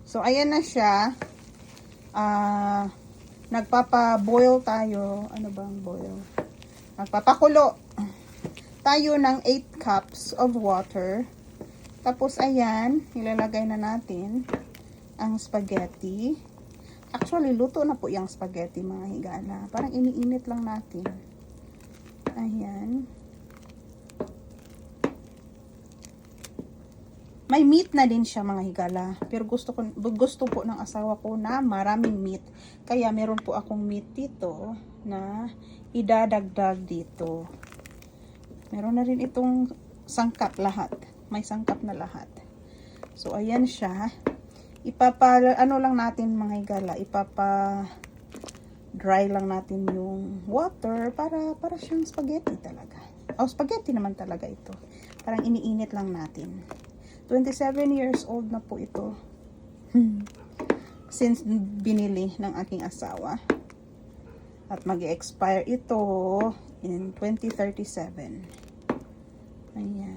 So, ayan na siya. Nagpapa-boil tayo. Ano bang boil? Nagpapakulo tayo ng 8 cups of water. Tapos, ayan, ilalagay na natin ang spaghetti. Actually, luto na po yung spaghetti, mga higala. Parang iniinit lang natin. Ayan. May meat na din siya, mga higala. Pero gusto po ng asawa ko na maraming meat. Kaya meron po akong meat dito na idadagdag dito. Meron na rin itong sangkap lahat. May sangkap na lahat. So, ayan siya. Ano lang natin, mga higala. Dry lang natin yung water para siyang spaghetti talaga. Spaghetti naman talaga ito. Parang iniinit lang natin. 27 years old na po ito. Since binili ng aking asawa. At mag-expire ito in 2037. Ayan.